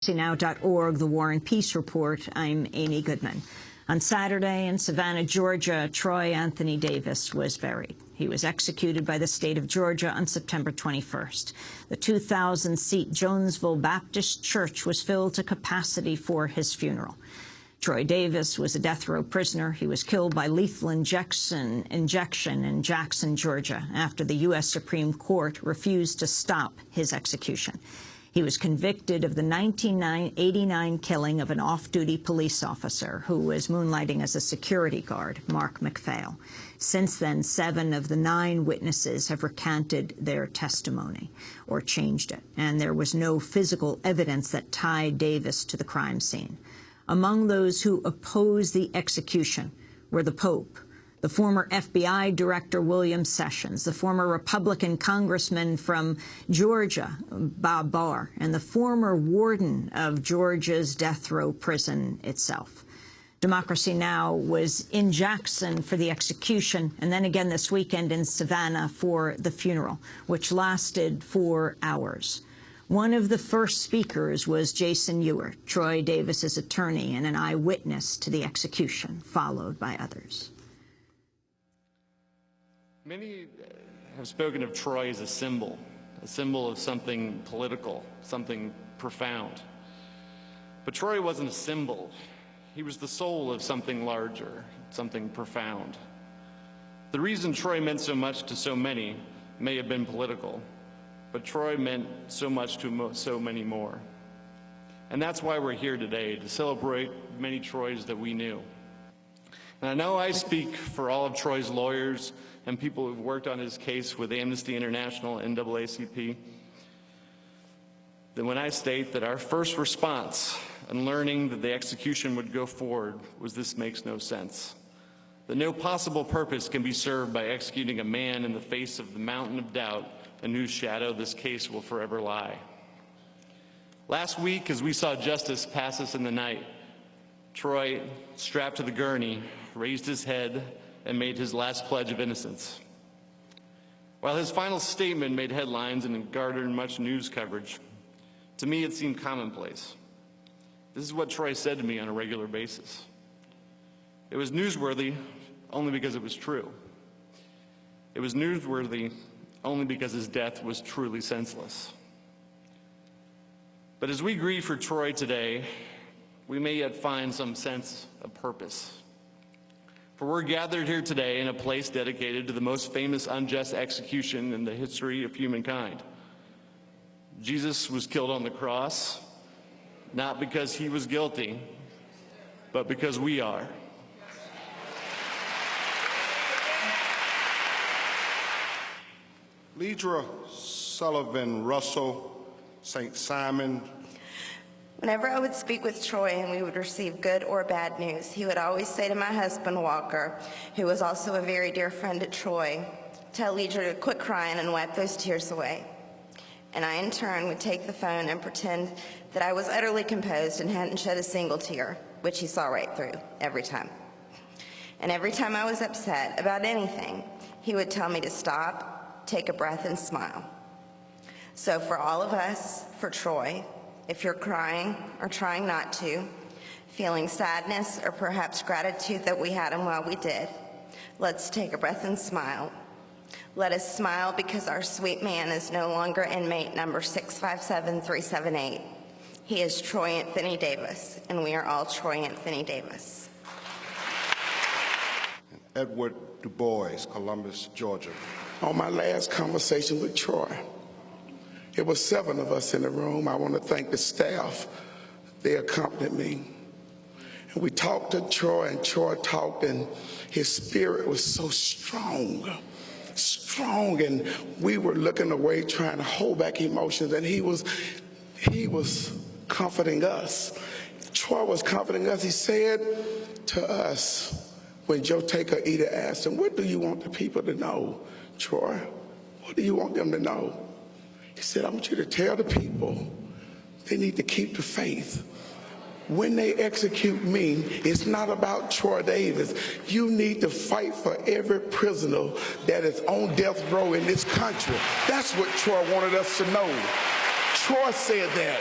democracynow.org, The War and Peace Report. I'm Amy Goodman. On Saturday in Savannah, Georgia, Troy Anthony Davis was buried. He was executed by the state of Georgia on September 21st. The 2,000-seat Jonesville Baptist Church was filled to capacity for his funeral. Troy Davis was a death row prisoner. He was killed by lethal injection in Jackson, Georgia, after the U.S. Supreme Court refused to stop his execution. He was convicted of the 1989 killing of an off-duty police officer who was moonlighting as a security guard, Mark McPhail. Since then, 7 of the 9 witnesses have recanted their testimony or changed it, and there was no physical evidence that tied Davis to the crime scene. Among those who opposed the execution were the Pope, the former FBI Director William Sessions, the former Republican Congressman from Georgia, Bob Barr, and the former warden of Georgia's death row prison itself. Democracy Now! Was in Jackson for the execution, and then again this weekend in Savannah for the funeral, which lasted 4 hours. One of the first speakers was Jason Ewert, Troy Davis's attorney and an eyewitness to the execution, followed by others. Many have spoken of Troy as a symbol of something political, something profound. But Troy wasn't a symbol. He was the soul of something larger, something profound. The reason Troy meant so much to so many may have been political, but Troy meant so much to so many more. And that's why we're here today, to celebrate many Troys that we knew. And I know I speak for all of Troy's lawyers and people who've worked on his case with Amnesty International and NAACP, that when I state that our first response in learning that the execution would go forward was this makes no sense. That no possible purpose can be served by executing a man in the face of the mountain of doubt in whose shadow this case will forever lie. Last week, as we saw justice pass us in the night, Troy, strapped to the gurney, raised his head and made his last pledge of innocence. While his final statement made headlines and garnered much news coverage, to me it seemed commonplace. This is what Troy said to me on a regular basis. It was newsworthy only because it was true. It was newsworthy only because his death was truly senseless. But as we grieve for Troy today, we may yet find some sense of purpose. For we're gathered here today in a place dedicated to the most famous unjust execution in the history of humankind. Jesus was killed on the cross, not because he was guilty, but because we are. Ledra Sullivan Russell, St. Simon. Whenever I would speak with Troy and we would receive good or bad news, he would always say to my husband, Walker, who was also a very dear friend at Troy, tell Ledra to quit crying and wipe those tears away. And I, in turn, would take the phone and pretend that I was utterly composed and hadn't shed a single tear, which he saw right through every time. And every time I was upset about anything, he would tell me to stop, take a breath, and smile. So for all of us, for Troy, if you're crying or trying not to, feeling sadness or perhaps gratitude that we had him while we did, let's take a breath and smile. Let us smile because our sweet man is no longer inmate number 657378. He is Troy Anthony Davis, and we are all Troy Anthony Davis. Edward Du Bois, Columbus, Georgia. On my last conversation with Troy, it was 7 of us in the room. I want to thank the staff. They accompanied me. And we talked to Troy, and Troy talked, and his spirit was so strong, and we were looking away trying to hold back emotions, and he was comforting us. Troy was comforting us. He said to us, when Joe Taker Eda asked him, what do you want the people to know, Troy? What do you want them to know? He said, I want you to tell the people they need to keep the faith. When they execute me, it's not about Troy Davis. You need to fight for every prisoner that is on death row in this country. That's what Troy wanted us to know. Troy said that.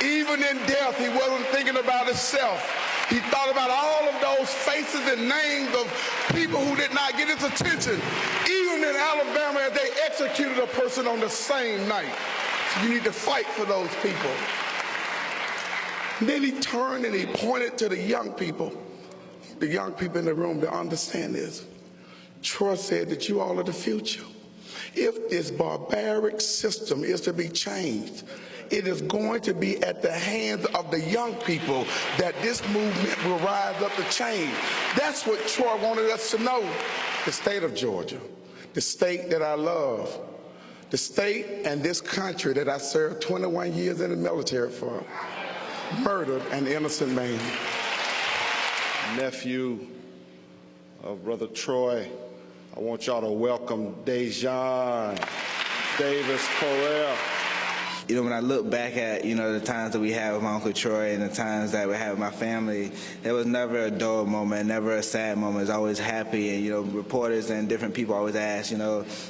Even in death, he wasn't thinking about himself. He thought about all of those faces and names of people who did not get his attention. Even in Alabama, they executed a person on the same night. So you need to fight for those people. And then he turned and he pointed to the young people in the room to understand this. Troy said that you all are the future. If this barbaric system is to be changed, it is going to be at the hands of the young people that this movement will rise up to change. That's what Troy wanted us to know. The state of Georgia, the state that I love, the state and this country that I served 21 years in the military for, murdered an innocent man. Nephew of Brother Troy, I want y'all to welcome Dejon Davis Correll. You know, when I look back at, the times that we had with my Uncle Troy and the times that we had with my family, there was never a dull moment, never a sad moment. It was always happy. And, reporters and different people always ask,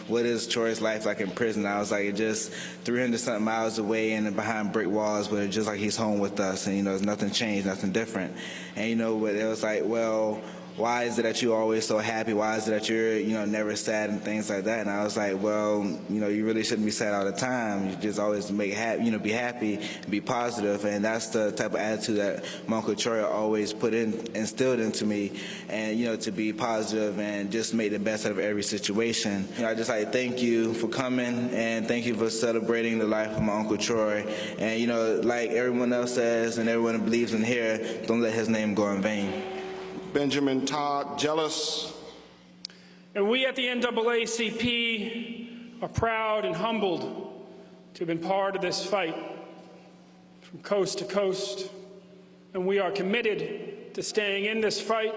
what is Troy's life like in prison? I was like, it's just 300-something miles away and behind brick walls, but it's just like he's home with us. And, there's nothing changed, nothing different. And, but it was like, well, why is it that you're always so happy? Why is it that you're, never sad and things like that? And I was like, well, you really shouldn't be sad all the time. You just always be happy, and be positive. And that's the type of attitude that my Uncle Troy always instilled into me. And, to be positive and just make the best out of every situation. I just like to thank you for coming and thank you for celebrating the life of my Uncle Troy. And, like everyone else says and everyone that believes in here, don't let his name go in vain. Benjamin Todd Jealous. And we at the NAACP are proud and humbled to have been part of this fight from coast to coast. And we are committed to staying in this fight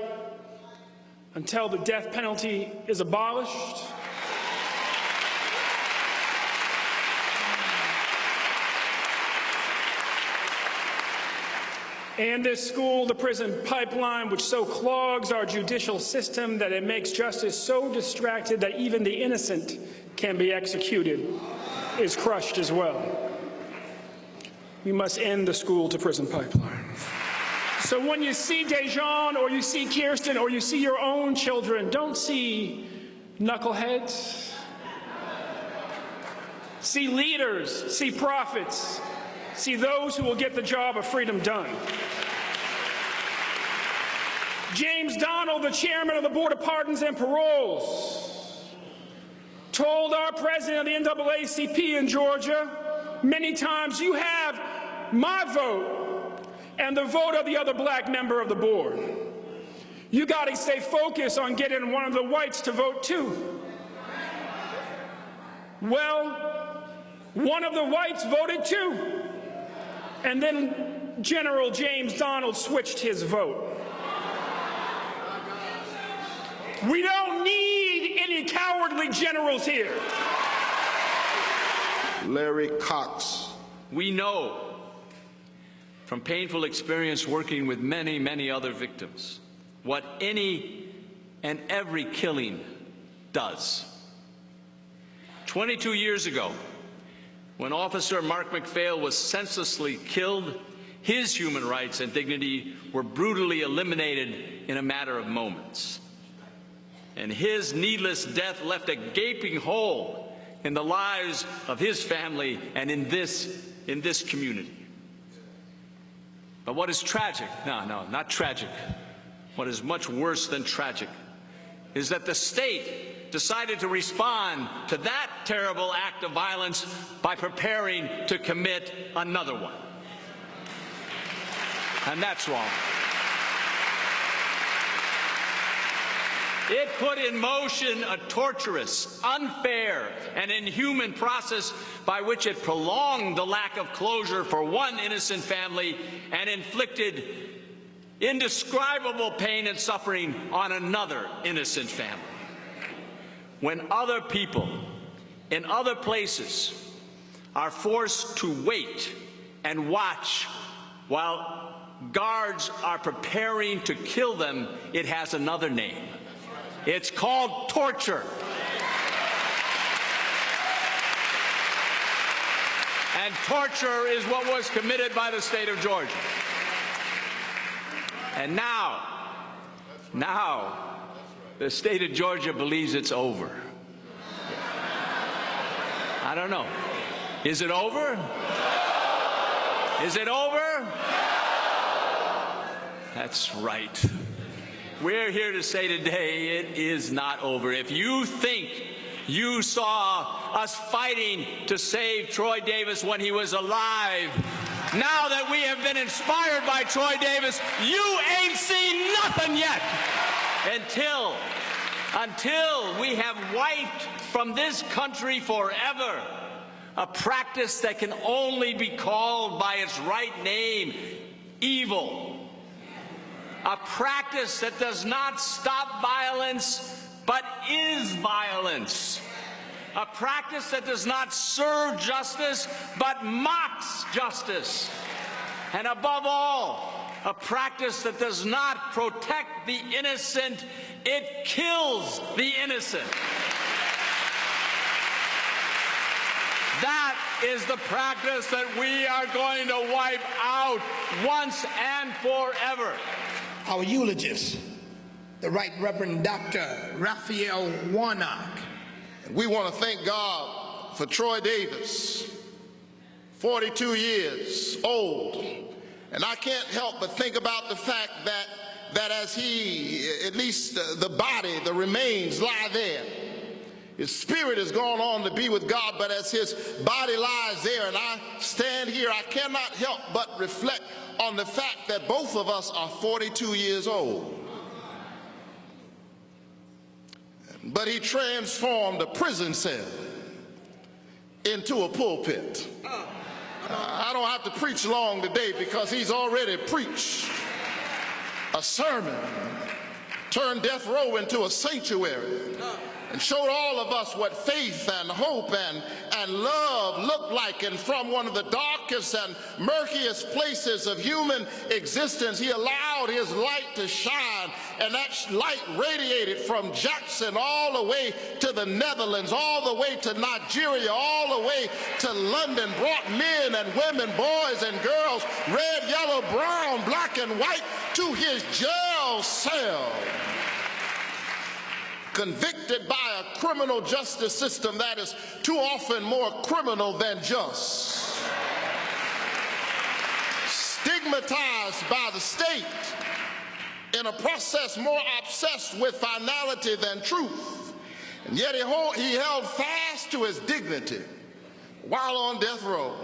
until the death penalty is abolished. And this school-to-prison pipeline, which so clogs our judicial system that it makes justice so distracted that even the innocent can be executed, is crushed as well. We must end the school-to-prison pipeline. So when you see Dejon or you see Kirsten or you see your own children, don't see knuckleheads. See leaders, see prophets, see those who will get the job of freedom done. James Donald, the chairman of the Board of Pardons and Paroles, told our president of the NAACP in Georgia many times, you have my vote and the vote of the other black member of the board. You got to stay focused on getting one of the whites to vote too. Well, one of the whites voted too. And then General James Donald switched his vote. We don't need any cowardly generals here. Larry Cox. We know from painful experience working with many, many other victims what any and every killing does. 22 years ago, when Officer Mark McPhail was senselessly killed, his human rights and dignity were brutally eliminated in a matter of moments. And his needless death left a gaping hole in the lives of his family and in this community. But what is tragic, no, not tragic, what is much worse than tragic, is that the state decided to respond to that terrible act of violence by preparing to commit another one. And that's wrong. It put in motion a torturous, unfair, and inhuman process by which it prolonged the lack of closure for one innocent family and inflicted indescribable pain and suffering on another innocent family. When other people in other places are forced to wait and watch while guards are preparing to kill them, it has another name. It's called torture. and torture is what was committed by the state of Georgia. And now, the state of Georgia believes it's over. I don't know. Is it over? Is it over? That's right. We're here to say today it is not over. If you think you saw us fighting to save Troy Davis when he was alive, now that we have been inspired by Troy Davis, you ain't seen nothing yet. Until we have wiped from this country forever a practice that can only be called by its right name, evil. A practice that does not stop violence, but is violence. A practice that does not serve justice, but mocks justice. And above all, a practice that does not protect the innocent, it kills the innocent. That is the practice that we are going to wipe out once and forever. Our eulogist, the Right Reverend Dr. Raphael Warnock. We want to thank God for Troy Davis, 42 years old. And I can't help but think about the fact that as he, at least the body, the remains lie there. His spirit has gone on to be with God, but as his body lies there and I stand here, I cannot help but reflect on the fact that both of us are 42 years old. But he transformed a prison cell into a pulpit. I don't have to preach long today because he's already preached a sermon, turned death row into a sanctuary, and showed all of us what faith and hope and love look like. And from one of the darkest and murkiest places of human existence, he allowed his light to shine, and that light radiated from Jackson all the way to the Netherlands, all the way to Nigeria, all the way to London, brought men and women, boys and girls, red, yellow, brown, black and white, to his jail cell. Convicted by a criminal justice system that is too often more criminal than just. Stigmatized by the state in a process more obsessed with finality than truth. And yet he held fast to his dignity while on death row.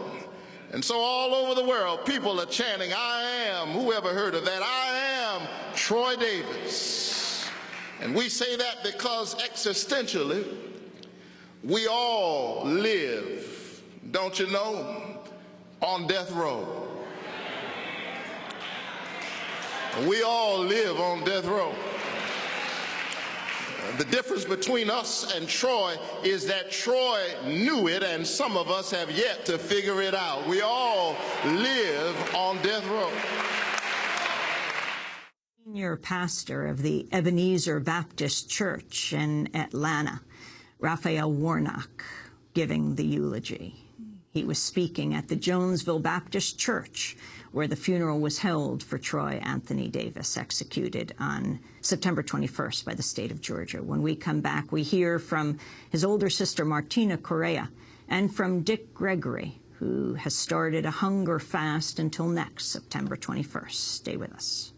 And so all over the world, people are chanting, I am, who ever heard of that? I am Troy Davis. And we say that because existentially, we all live, don't you know, on death row. We all live on death row. The difference between us and Troy is that Troy knew it, and some of us have yet to figure it out. We all live on death row. Senior pastor of the Ebenezer Baptist Church in Atlanta, Raphael Warnock, giving the eulogy. He was speaking at the Jonesville Baptist Church, where the funeral was held for Troy Anthony Davis, executed on September 21st by the state of Georgia. When we come back, we hear from his older sister, Martina Correa, and from Dick Gregory, who has started a hunger fast until next September 21st. Stay with us.